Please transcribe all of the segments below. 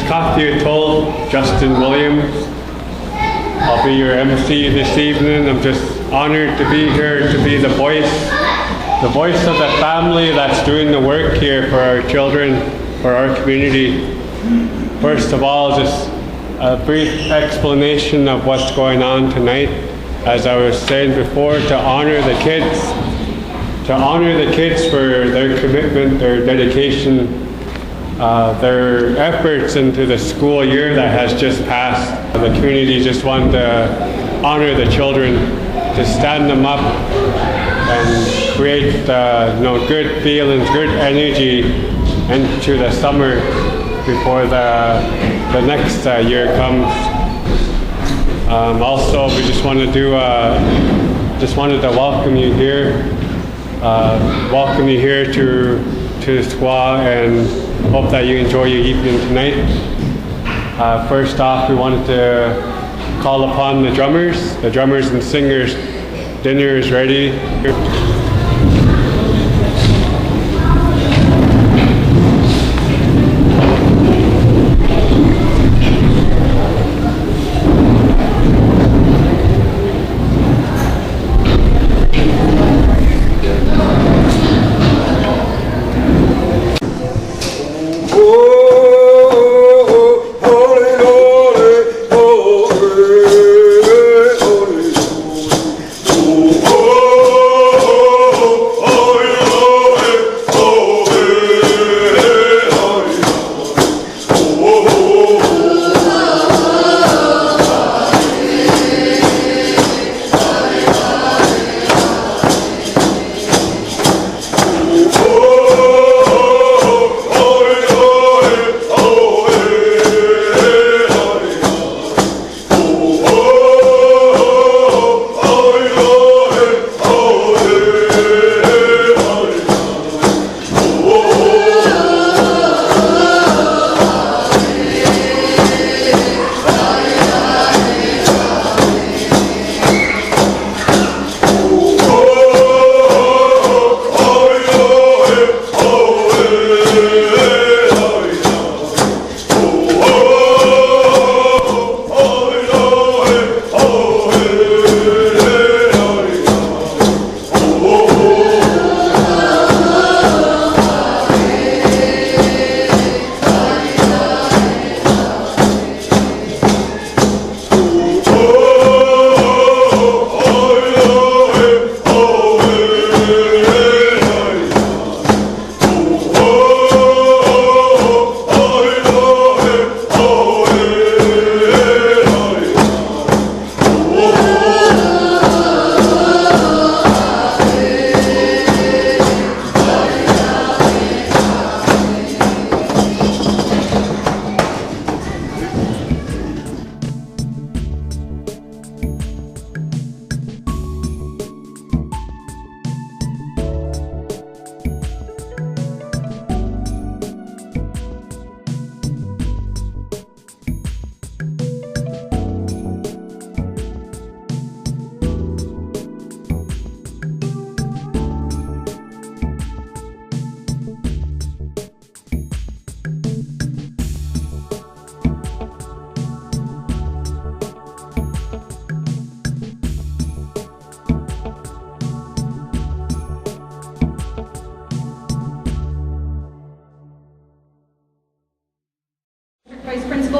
Skwah First told Justin Williams. I'll be your MC this evening. I'm just honored to be here, to be the voice of the family that's doing the work here for our children, for our community. First of all, just a brief explanation of what's going on tonight. As I was saying before, to honor the kids for their commitment, their dedication, their efforts into the school year that has just passed. The community just wanted to honor the children, to stand them up and create good feelings, good energy into the summer before the next year comes. Also, we just wanted to welcome you here to Skwah, and hope that you enjoy your evening tonight. First off, we wanted to call upon the drummers and singers. Dinner is ready.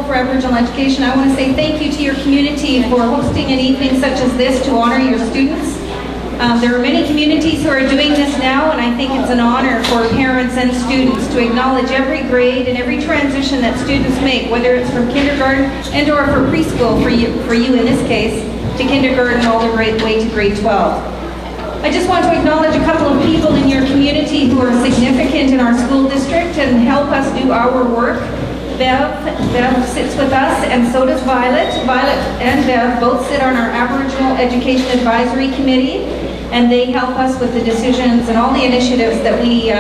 For Aboriginal Education, I want to say thank you to your community for hosting an evening such as this to honor your students. There are many communities who are doing this now, and I think it's an honor for parents and students to acknowledge every grade and every transition that students make, whether it's from kindergarten and or for preschool, for you in this case, to kindergarten all the way to grade 12. I just want to acknowledge a couple of people in your community who are significant in our school district and help us do our work. Bev sits with us, and so does Violet. Violet and Bev both sit on our Aboriginal Education Advisory Committee, and they help us with the decisions and all the initiatives that we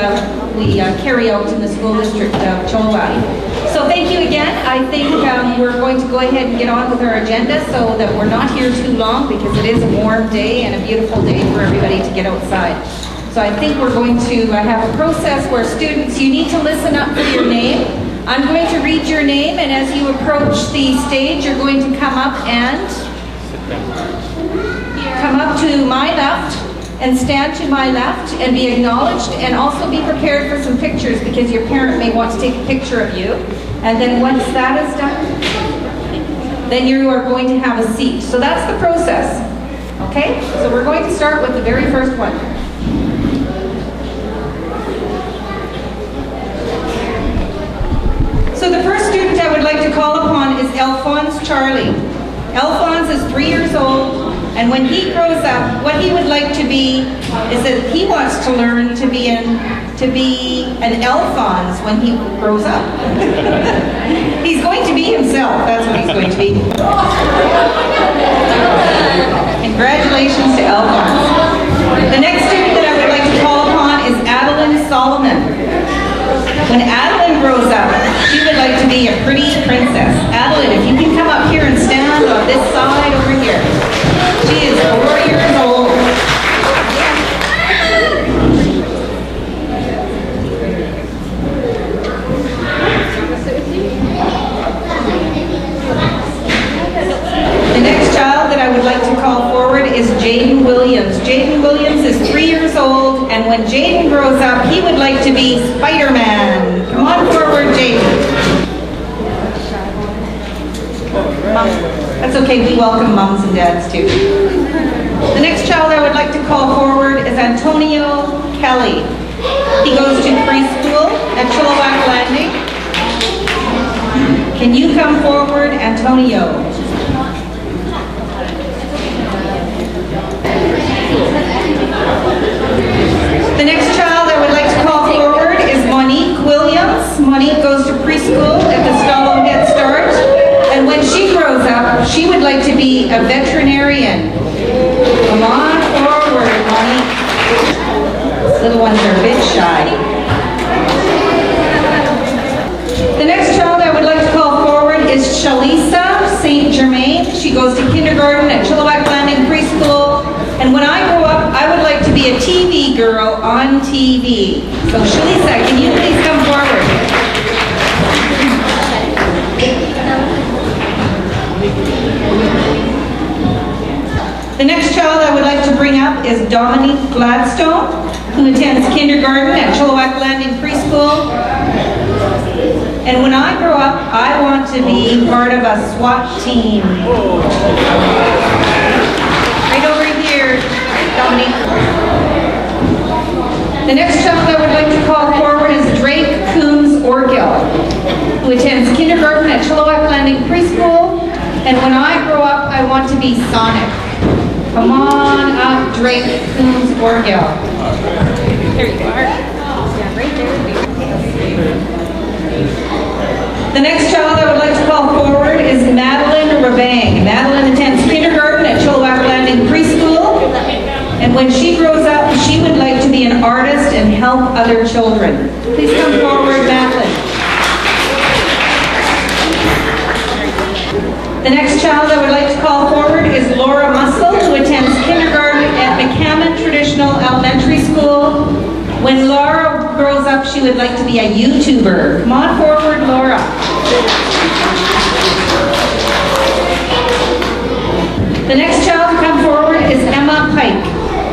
carry out in the school district of Chilliwack. So thank you again. I think we're going to go ahead and get on with our agenda so that we're not here too long, because it is a warm day and a beautiful day for everybody to get outside. So I think we're going to have a process where students, you need to listen up for your name. I'm going to read your name, and as you approach the stage, you're going to come up to my left and stand to my left and be acknowledged, and also be prepared for some pictures because your parent may want to take a picture of you. And then once that is done, then you are going to have a seat. So that's the process. Okay? So we're going to start with the very first one. So the first student I would like to call upon is Alphonse Charlie. Alphonse is 3 years old, and when he grows up, what he would like to be is that he wants to learn to be an Alphonse when he grows up. He's going to be himself, that's what he's going to be. Congratulations to Alphonse. The next student that I would like to call upon is Adeline Solomon. When Adeline grows up, she would like to be a pretty princess. Adeline, if you can come up here and stand on this side over here. She is 4 years old. The next child that I would like to call forward is Jaden Williams. Jaden Williams is 3 years old, and when Jaden grows up, he would like to be Spider-Man. Come on forward, Jaden. That's okay, we welcome moms and dads too. The next child I would like to call forward is Antonio Kelly. He goes to preschool at Chilliwack Landing. Can you come forward, Antonio? The next child I would like to call forward is Monique Williams. Monique goes to preschool at the Stallo Head Start. And when she grows up, she would like to be a veterinarian. Come on forward, Monique. Little ones are a bit shy. The next child I would like to call forward is Shalisa St. Germain. She goes to kindergarten at Chilliwack Landing Preschool. And when I grow up, I would like to be a TV girl on TV. So Shalisa, can you please come forward? The next child I would like to bring up is Dominique Gladstone, who attends kindergarten at Chilliwack Landing Preschool. And when I grow up, I want to be part of a SWAT team. Right over here, Dominique. The next child I would like to call forward is Drake Coombs Orgill, who attends kindergarten at Chilliwack Landing Preschool. And when I grow up, I want to be Sonic. Come on up, Drake Coombs Orgill. There you are. Yeah, right there. The next child I would like to call forward is Madeline Rabang. Madeline attends kindergarten at Chilliwack Landing Preschool. And when she grows up, she would like to be an artist and help other children. Please come forward, Madeline. The next child I would like to call forward is Laura Mussel, who attends kindergarten at McCammon Traditional Elementary School. When Laura grows up, she would like to be a YouTuber. Come on forward, Laura. The next child to come forward is Emma Pike.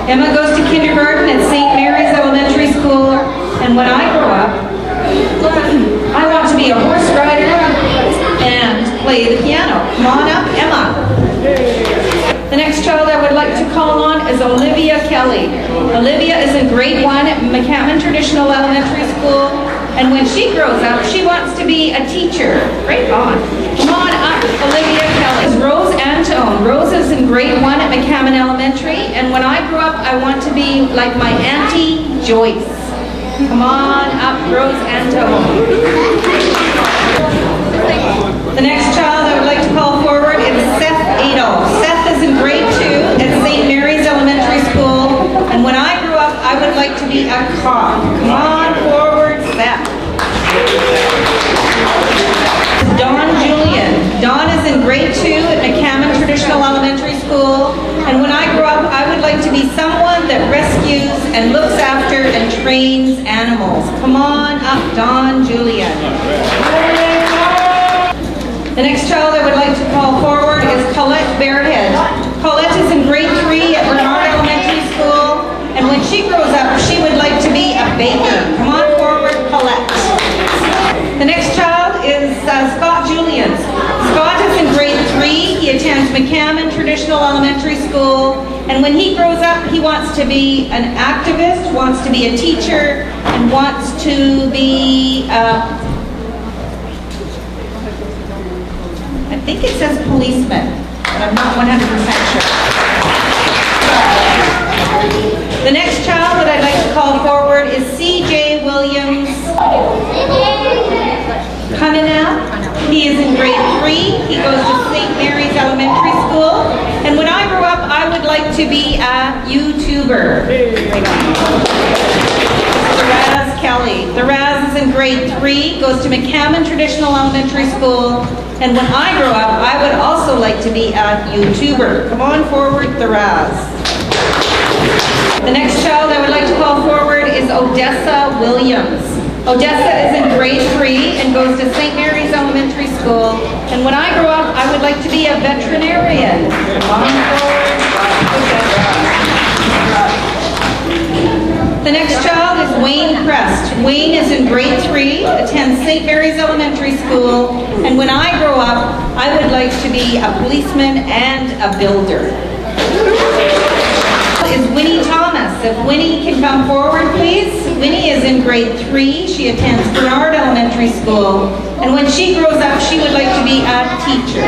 Emma goes to kindergarten at St. Mary's Elementary School. And when I grow up, I want to be a horse rider and play the piano. Come on up, Emma. The next child I would like to call on is Olivia Kelly. Olivia is in grade 1 at McCammon Traditional Elementary School. And when she grows up, she wants to be a teacher. Right on. Come on up, Olivia Kelly. It's Rose Antone. Rose is in grade 1 at McCammon Elementary. And when I grow up, I want to be like my Auntie Joyce. Come on up, Rose Antone. The next child I would like to call forward is Seth Adolf. Seth is in grade 2 at St. Mary's Elementary School. And when I grew up, I would like to be a cop. Come on forward, Seth. Dawn Julian. Dawn is in grade 2 at McCammon Traditional Elementary School. And when I grow up, I would like to be someone that rescues and looks after and trains animals. Come on up, Dawn Julian. The next child I would like to call forward is Colette Barehead. Colette is in grade 3 at Bernard Elementary School, and when she grows up, she would like to be a baker. Come on forward, Colette. The next child is Scott Julians. Scott is in grade 3. He attends McCammon Traditional Elementary School, and when he grows up, he wants to be an activist, wants to be a teacher, and wants to be I think it says policeman, but I'm not 100% sure. The next child that I'd like to call forward is C.J. Williams Cunningham. He is in grade 3. He goes to St. Mary's Elementary School. And when I grow up, I would like to be a YouTuber. Theraz Kelly. Theraz is in grade 3, goes to McCammon Traditional Elementary School. And when I grow up, I would also like to be a YouTuber. Come on forward, Theraz. The next child I would like to call forward is Odessa Williams. Odessa is in grade 3 and goes to St. Mary's Elementary School. And when I grow up, I would like to be a veterinarian. Come on forward, Odessa. The next child is Wayne Crest. Wayne is in grade 3, attends St. Mary's Elementary School, and when I grow up, I would like to be a policeman and a builder. Is Winnie Thomas. If Winnie can come forward, please. Winnie is in grade 3. She attends Bernard Elementary School, and when she grows up, she would like to be a teacher.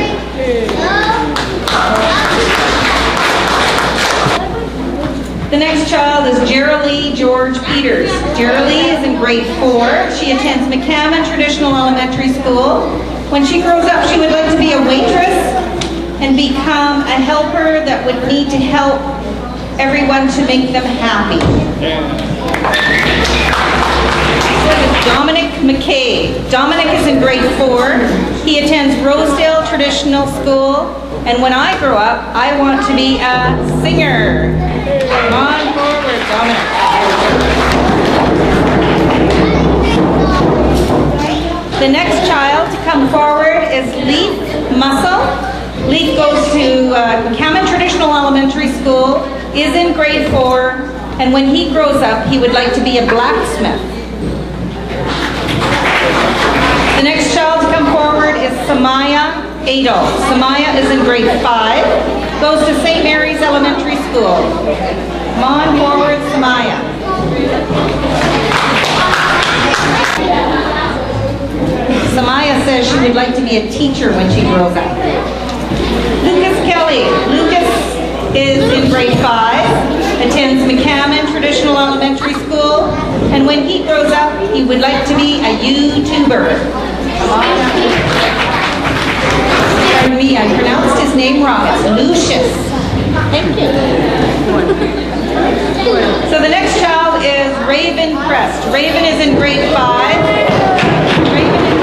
The next child is Jeralee George Peters. Jeralee is in grade 4. She attends McCammon Traditional Elementary School. When she grows up, she would like to be a waitress and become a helper that would need to help everyone to make them happy. Dominic McKay. Dominic is in grade 4. He attends Rosedale Traditional School. And when I grow up, I want to be a singer. Come on forward, Dominic. The next child to come forward is Leith Mussel. Leith goes to McCammon Traditional Elementary School, is in grade 4, and when he grows up, he would like to be a blacksmith. The next child to come forward is Samaya Adol. Samaya is in grade 5, goes to St. Mary's Elementary School. Come on forward, Samaya. Samaya says she would like to be a teacher when she grows up. Lucas Kelly. Lucas is in grade 5, attends McCammon Traditional Elementary School, and when he grows up, he would like to be a YouTuber. Come on. Pardon me, I pronounced his name wrong. It's Lucius. Thank you. So the next child is Raven Crest. Raven is in grade 5. Raven is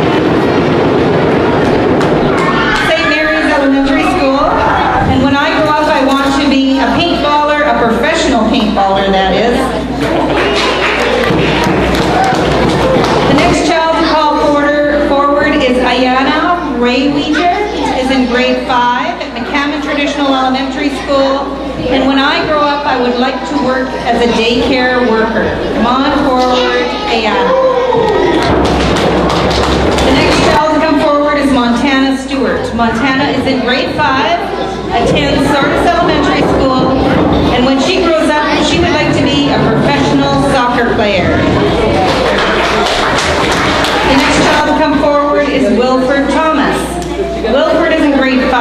St. Mary's Elementary School. And when I grow up, I want to be a paintballer, a professional paintballer, that is. The next child to call forward is Ayana Rayweger. Is in grade 5 at McCammon Traditional Elementary School. And when I grow up, I would like to work as a daycare worker. Come on forward, Ayana. The next child to come forward is Montana Stewart. Montana is in grade 5, attends Sardis Elementary School, and when she grows up, she would like to be a professional soccer player. The next child to come forward is Wilford Thomas. Wilford is in grade 5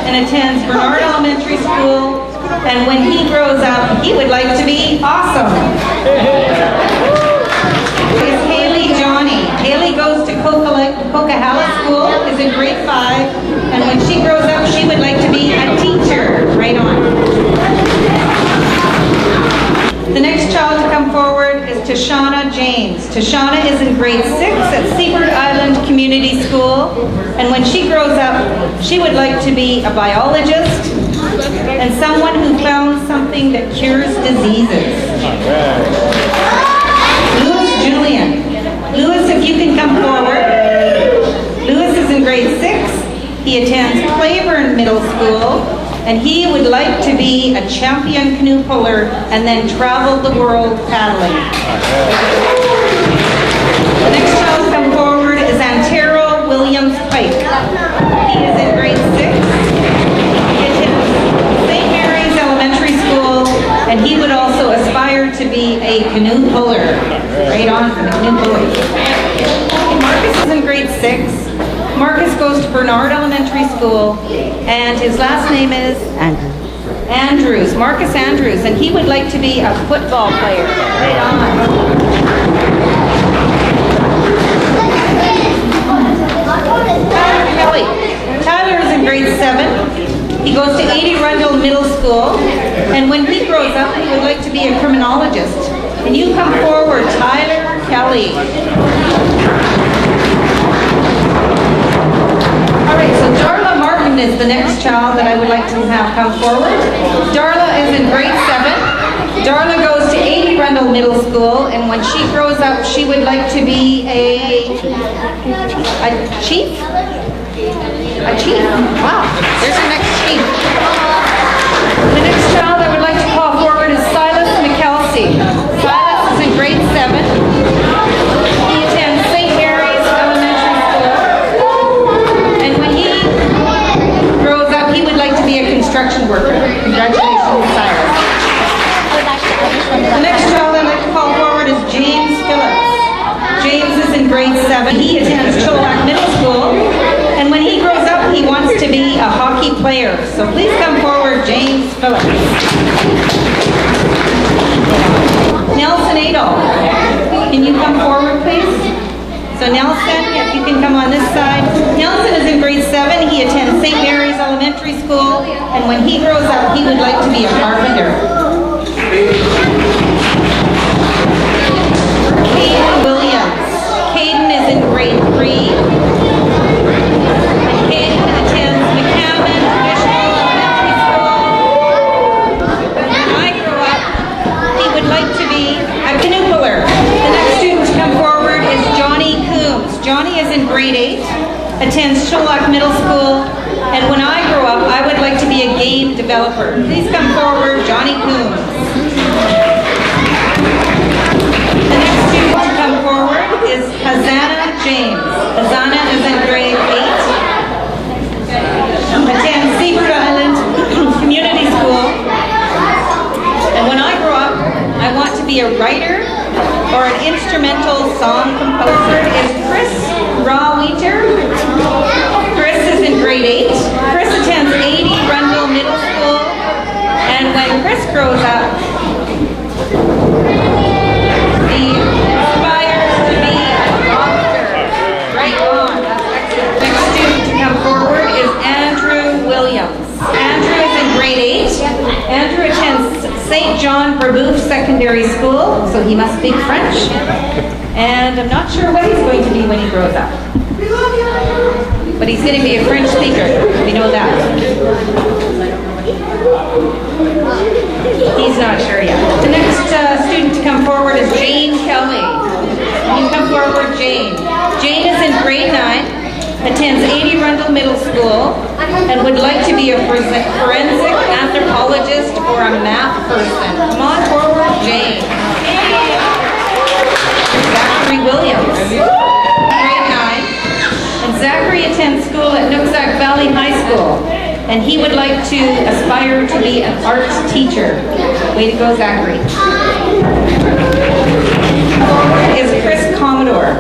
and attends Bernard Elementary School, and when he grows up, he would like to be awesome. Is Haley Johnny. Haley goes to Coquihalla School, is in grade 5, and when she grows up, she would like to be a teacher. Right on. The next child to come forward is Tashana James. Tashana is in grade 6 at Seabird Island Community School, and when she grows up, she would like to be a biologist and someone who found something that cures diseases. Louis Julian. Louis, if you can come forward. Louis is in grade 6. Middle School, and he would like to be a champion canoe puller and then travel the world paddling. The next child to come forward is Antero Williams Pike. He is in grade 6. He attends St. Mary's Elementary School, and he would also aspire to be a canoe puller. Right on for the canoe puller. Marcus is in grade 6. Marcus goes to Bernard Elementary School, and his last name is Andrews, Marcus Andrews, and he would like to be a football player. Right on. Kelly. Tyler is in grade 7. He goes to 80 Rundle Middle School, and when he grows up, he would like to be a criminologist. Can you come forward, Tyler Kelly? All right, so Darla Martin is the next child that I would like to have come forward. Darla is in grade 7. Darla goes to 80 Rundle Middle School, and when she grows up, she would like to be a chief? A chief. Wow, there's our next chief. The next child I would like to call forward is Silas McKelsey. Silas is in grade 7. He attends St. Mary's Elementary School. And when he grows up, he would like to be a construction worker. Congratulations, Silas. The next child I'd like to call forward is James Phillips. James is in grade 7. He attends Chilliwack Middle School. And when he grows up, he wants to be a hockey player. So please come forward, James Phillips. Nelson Adol. Can you come forward, please? So Nelson, if you can come on this side. Nelson is in grade 7. He attends St. Mary's Elementary School. And when he grows up, he would like to be a carpenter. Caden Williams. Caden is in grade 3. Caden attends McCammon Traditional Elementary School. When I grow up, he would like to be a canoe puller. The next student to come forward is Johnny Coombs. Johnny is in grade 8, attends Chilliwack Middle School, and when I grow up, I would like to be a game developer. Please come forward, Johnny Coombs. The next student to come forward is Hazana James. Hazana is in grade 8. Attends Seaford Island Community School. And when I grow up, I want to be a writer or an instrumental song composer. Is Chris Rawweter. Chris is in grade 8. Chris attends 80 Rundle Middle School. And when Chris grows up, he aspires to be a doctor. Right on. That's excellent. Next student to come forward is Andrew Williams. Andrew is in grade 8. Andrew attends St. John Brebeuf Secondary School, so he must speak French. And I'm not sure what he's going to be when he grows up. But he's going to be a French speaker. We know that. He's not sure yet. The next student to come forward is Jane Kelly. You come forward, Jane. Jane is in grade 9, attends 80 Rundle Middle School, and would like to be a forensic anthropologist or a math person. Come on forward, Jane. Zachary Williams, grade 9. And Zachary attends school at Nooksack Valley High School, and he would like to aspire to be an arts teacher. Way to go, Zachary. Forward is Chris Commodore.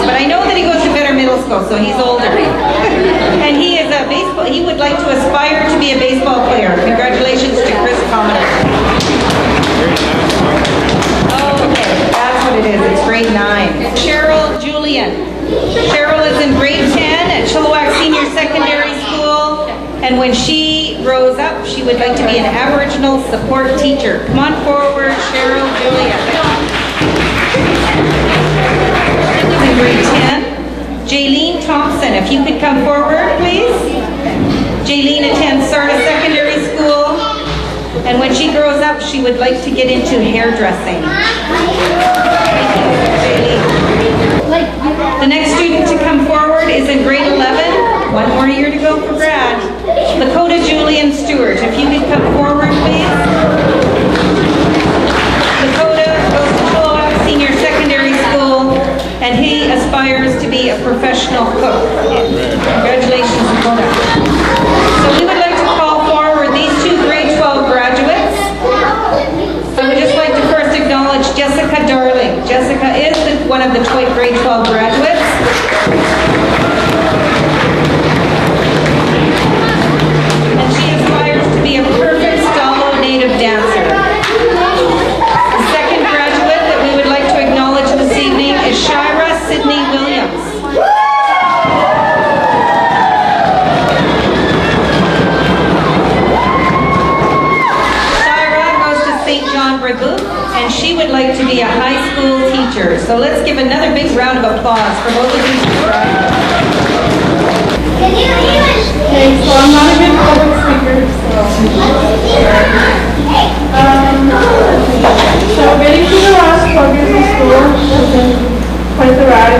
But I know that he goes to Better Middle School, so he's older. And he is a baseball, he would like to aspire to be a baseball player. Congratulations to Chris Commodore. Okay, that's what it is. It's grade 9. Cheryl Julian. Cheryl is in grade 10 at Chilliwack Senior Secondary School, and when she grows up, she would like to be an Aboriginal support teacher. Come on forward, Cheryl Julian. In grade 10, Jaylene Thompson, if you could come forward, please. Jaylene attends Sarda Secondary School, and when she grows up, she would like to get into hairdressing. Thank you, Jaylene. The next student to come forward is in grade 11. One more year to go for grad. to be a professional cook. Congratulations, Dakota. So we would like to call forward these two grade 12 graduates. I would just like to first acknowledge Jessica Darling. Jessica is one of the grade 12 graduates. And she aspires to be a perfect Stalo native dancer. The second graduate that we would like to acknowledge this evening is Shira Sydney Williams. And she would like to be a high school teacher. So let's give another big round of applause for both of these graduates. Okay, so I'm not a good public speaker, so getting through the last 12 years of school has been quite the ride.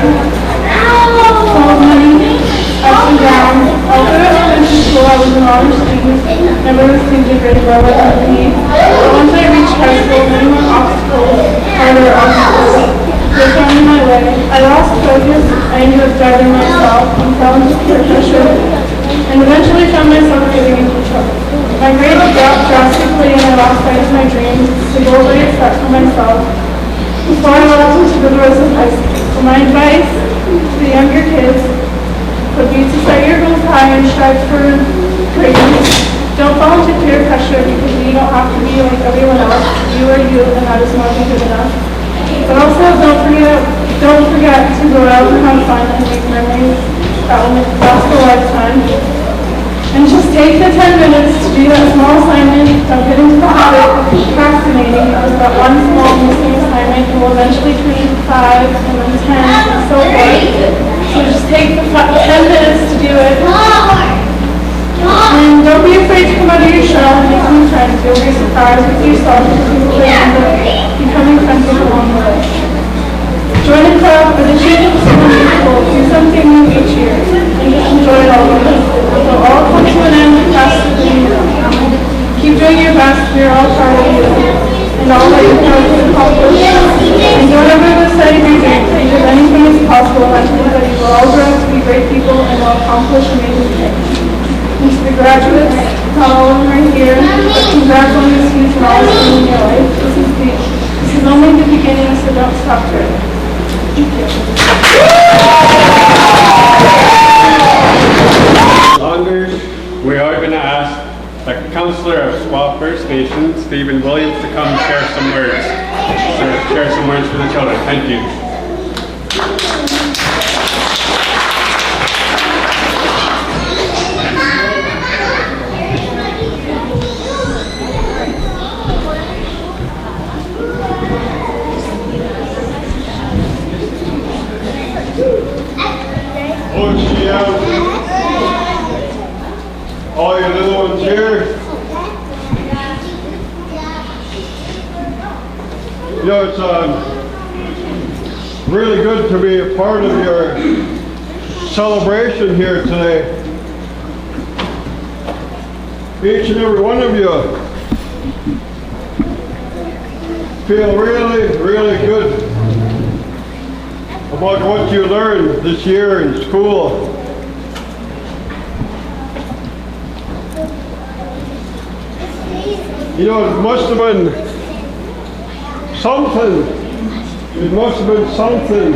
Full of money, ups and downs. Although at elementary school I was an honor student, never seemed to grade well at me. But once I reached high school, many more obstacles, harder obstacles, were thrown in my way. I lost focus, I ended up driving myself, and fell into peer pressure, and eventually found myself getting into trouble. My grades dropped drastically and I lost sight of my dreams, the goals I had set for myself, before I walked into the doors of high school. So my advice to the younger kids would be to set your goals high and strive for greatness. Don't fall into peer pressure because you don't have to be like everyone else. You are you, and that is more than good enough. But also don't forget to go out and have fun and make memories that will last a lifetime. And just take the 10 minutes to do that small assignment. Don't get into the habit of procrastinating because that one small missing assignment will eventually turn into 5 and then 10 and so forth. So just take the 10 minutes to do it. And don't be afraid to come out of your shell and make some friends. You'll be surprised with yourself because you will end up becoming friends along the way. Join a club or the change of someone beautiful. Do something new each year and just enjoy it all of it. It'll all come to an end faster than you know. Keep doing your best. We're all proud of you and all that you have accomplished. And don't ever lose sight of your dreams because anything is possible. I believe that you will all grow to be great people and will accomplish amazing things. And to the graduates, not all of them right here, but congrats on this huge milestone in your life. This is only the beginning, so don't stop dreaming. Honors, we are going to ask the councillor of Skwah First Nation, Stephen Williams, to come share some words. Share some words for the children. Thank you. All you little ones here. You know, it's really good to be a part of your celebration here today. Each and every one of you feel really, really good about what you learned this year in school. You know, it must have been something. It must have been something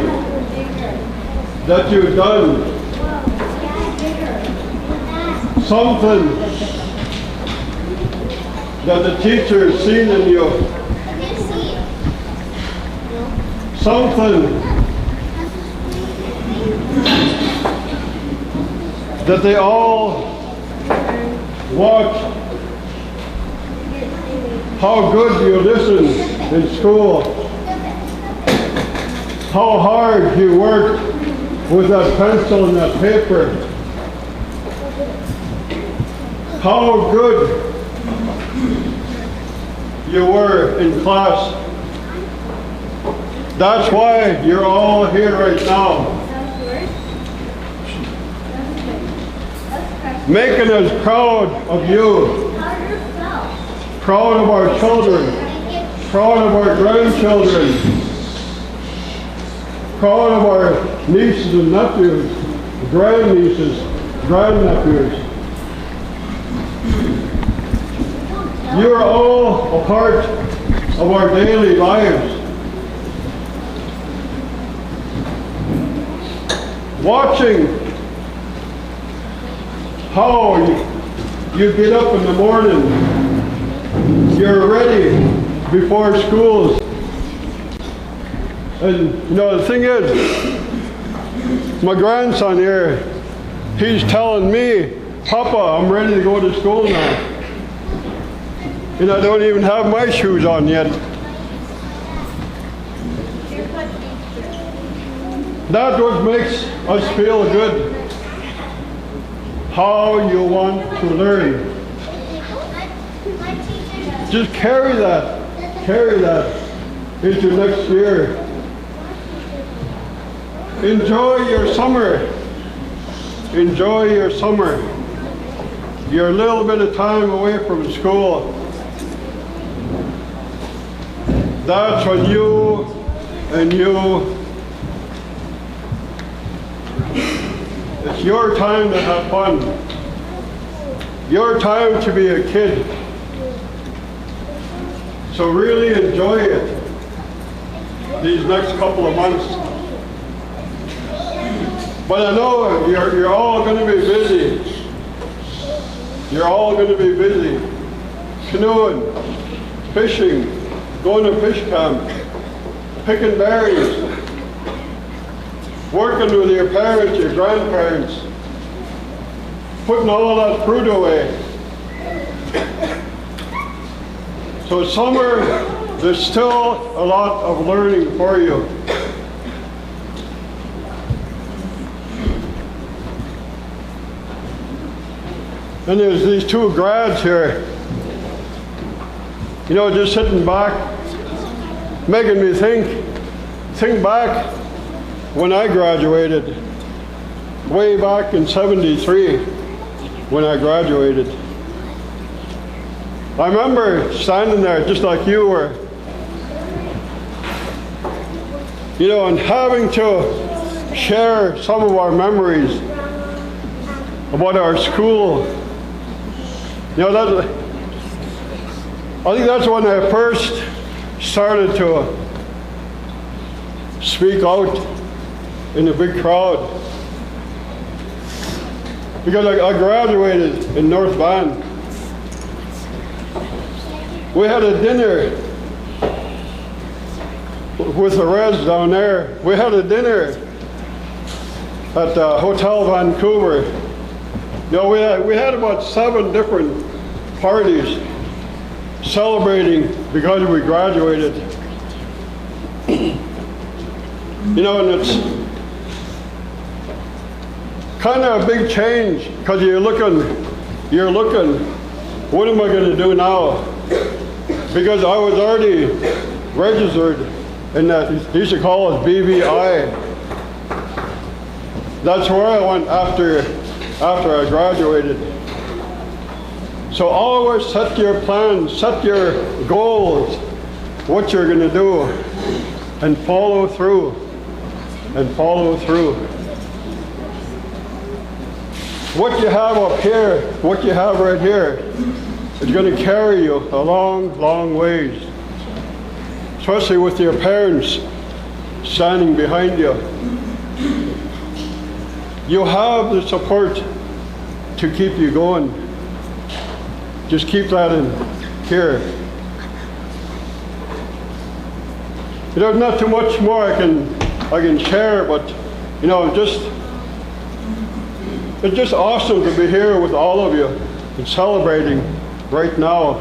that you've done. Something that the teacher has seen in you. Something that they all watched. How good you listened in school. How hard you worked with that pencil and that paper. How good you were in class. That's why you're all here right now. Making us proud of you. Proud of our children, proud of our grandchildren, proud of our nieces and nephews, grandnieces, grandnephews. You are all a part of our daily lives. Watching how you get up in the morning, you're ready before schools. And you know, the thing is, my grandson here, he's telling me, Papa, I'm ready to go to school now. And I don't even have my shoes on yet. That's what makes us feel good. How you want to learn. Just carry that into next year. Enjoy your summer. Enjoy your summer. You're a little bit of time away from school. That's when you it's your time to have fun. Your time to be a kid. So really enjoy it these next couple of months. But I know you're all going to be busy. You're all going to be busy. Canoeing, fishing, going to fish camp, picking berries, working with your parents, your grandparents, putting all that fruit away. So summer, there's still a lot of learning for you. And there's these two grads here, you know, just sitting back, making me think back when I graduated, way back in '73, when I graduated. I remember standing there just like you were, you know, and having to share some of our memories about our school. You know, I think that's when I first started to speak out in a big crowd. Because I graduated in North Van. We had a dinner with the Reds down there. We had a dinner at the Hotel Vancouver. You know, we had about 7 different parties celebrating because we graduated. You know, and it's kind of a big change because you're looking, what am I going to do now? Because I was already registered in that, they used to call it BVI. That's where I went after I graduated. So always set your plans, set your goals, what you're going to do, and follow through, What you have up here, what you have right here, is going to carry you a long, long ways, especially with your parents standing behind you. You have the support to keep you going. Just keep that in here. There's not too much more I can share, but you know, it's just awesome to be here with all of you and celebrating right now.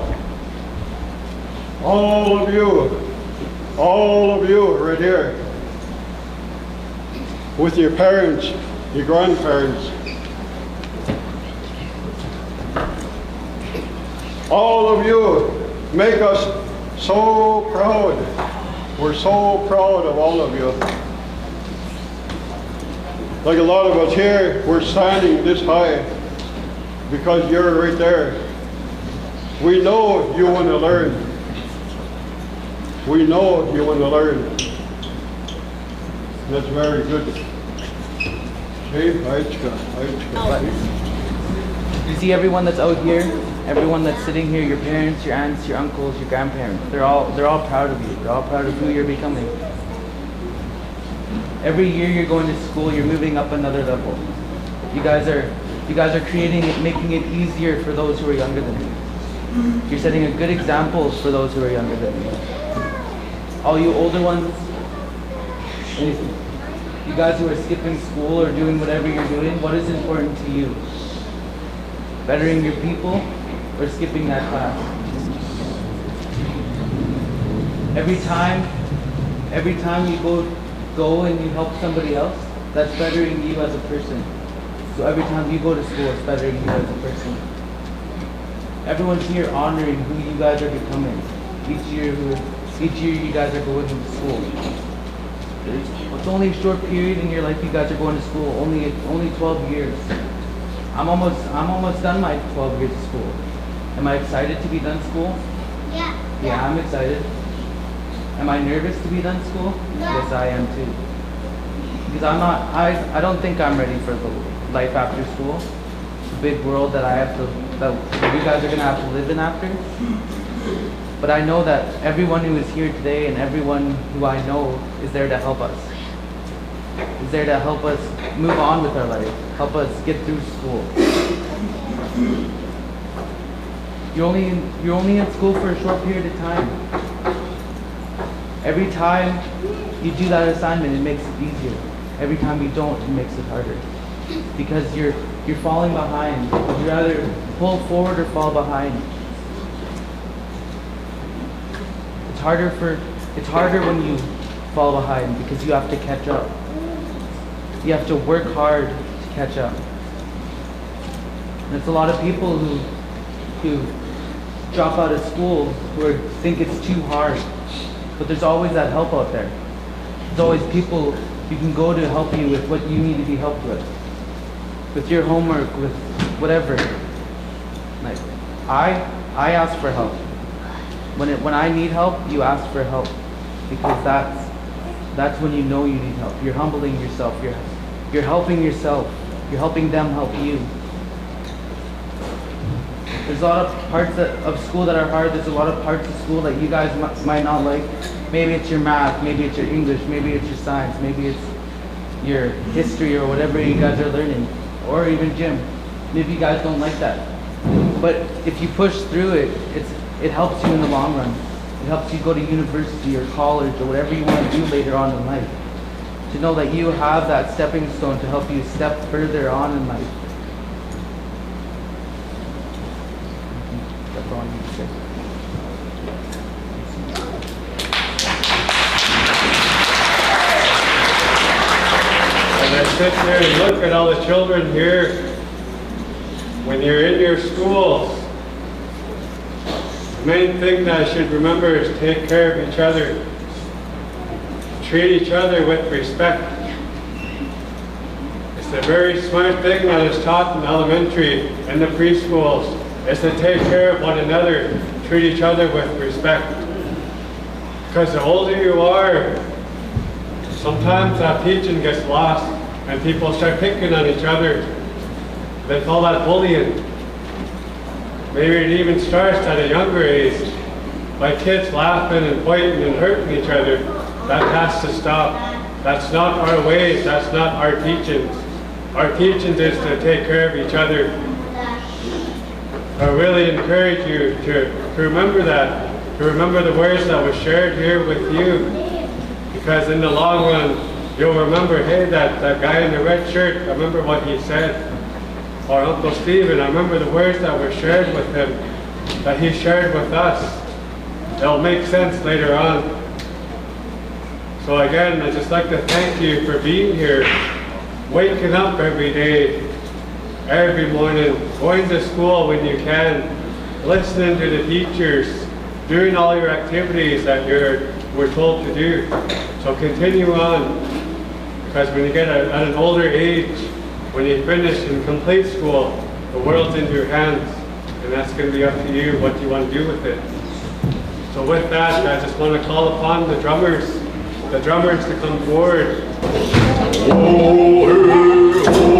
All of you right here, with your parents, your grandparents. All of you make us so proud. We're so proud of all of you. Like a lot of us here, we're standing this high because you're right there. We know you want to learn. We know you want to learn. That's very good. You see everyone that's out here, everyone that's sitting here, your parents, your aunts, your uncles, your grandparents, they're all proud of you. They're all proud of who you're becoming. Every year you're going to school, you're moving up another level. You guys are creating it, making it easier for those who are younger than you. You're setting a good example for those who are younger than you. All you older ones, and you guys who are skipping school or doing whatever you're doing, what is important to you? Bettering your people or skipping that class? Every time you go and you help somebody else, that's bettering you as a person. So every time you go to school, it's bettering you as a person. Everyone's here honoring who you guys are becoming. Each year you guys are going to school. It's only a short period in your life you guys are going to school. Only 12 years. I'm almost done my 12 years of school. Am I excited to be done school? Yeah. Yeah, I'm excited. Am I nervous to be done school? Yes, I am too. Because I don't think I'm ready for the life after school. The big world that you guys are gonna have to live in after. But I know that everyone who is here today and everyone who I know is there to help us. Is there to help us move on with our life, help us get through school. You're only in school for a short period of time. Every time you do that assignment, it makes it easier. Every time you don't, it makes it harder. Because you're falling behind. Would you rather pull forward or fall behind? It's harder when you fall behind because you have to catch up. You have to work hard to catch up. And there's a lot of people who drop out of school who think it's too hard. But there's always that help out there. There's always people you can go to help you with what you need to be helped with your homework, with whatever. Like I ask for help. When I need help, you ask for help, because that's when you know you need help. You're humbling yourself. You're helping yourself. You're helping them help you. There's a lot of parts of school that are hard. There's a lot of parts of school that you guys might not like. Maybe it's your math, maybe it's your English, maybe it's your science, maybe it's your history or whatever you guys are learning, or even gym. Maybe you guys don't like that. But if you push through it, it helps you in the long run. It helps you go to university or college or whatever you want to do later on in life. To know that you have that stepping stone to help you step further on in life. That's all I need to say. As I sit there and look at all the children here, when you're in your schools, the main thing that I should remember is take care of each other. Treat each other with respect. It's a very smart thing that is taught in elementary and the preschools, is to take care of one another, treat each other with respect. Because the older you are, sometimes that teaching gets lost and people start picking on each other. They call that bullying. Maybe it even starts at a younger age by kids laughing and pointing and hurting each other. That has to stop. That's not our ways, that's not our teachings. Our teachings is to take care of each other. I really encourage you to remember that, to remember the words that were shared here with you. Because in the long run, you'll remember, hey, that guy in the red shirt, I remember what he said. Or Uncle Stephen, I remember the words that were shared with him, that he shared with us. It'll make sense later on. So again, I'd just like to thank you for being here, waking up every day, every morning, going to school when you can, listening to the teachers, doing all your activities that we're told to do. So continue on, because when you get at an older age, when you finish and complete school, the world's in your hands, and that's going to be up to you what you want to do with it. So with that, I just want to call upon the drummers to come forward. Oh, hey, oh.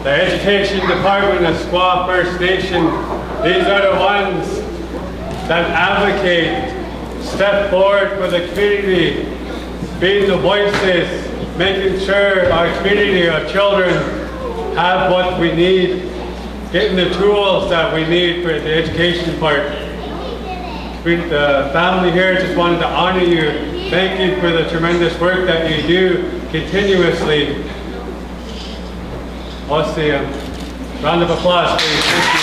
the Education Department of Skwah First Nation, these are the ones that advocate, step forward for the community, being the voices, making sure our community, our children have what we need, getting the tools that we need for the education part. The family here just wanted to honor you. Thank you for the tremendous work that you do continuously. Let's see a round of applause, please. Thank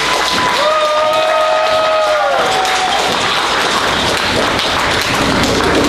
you.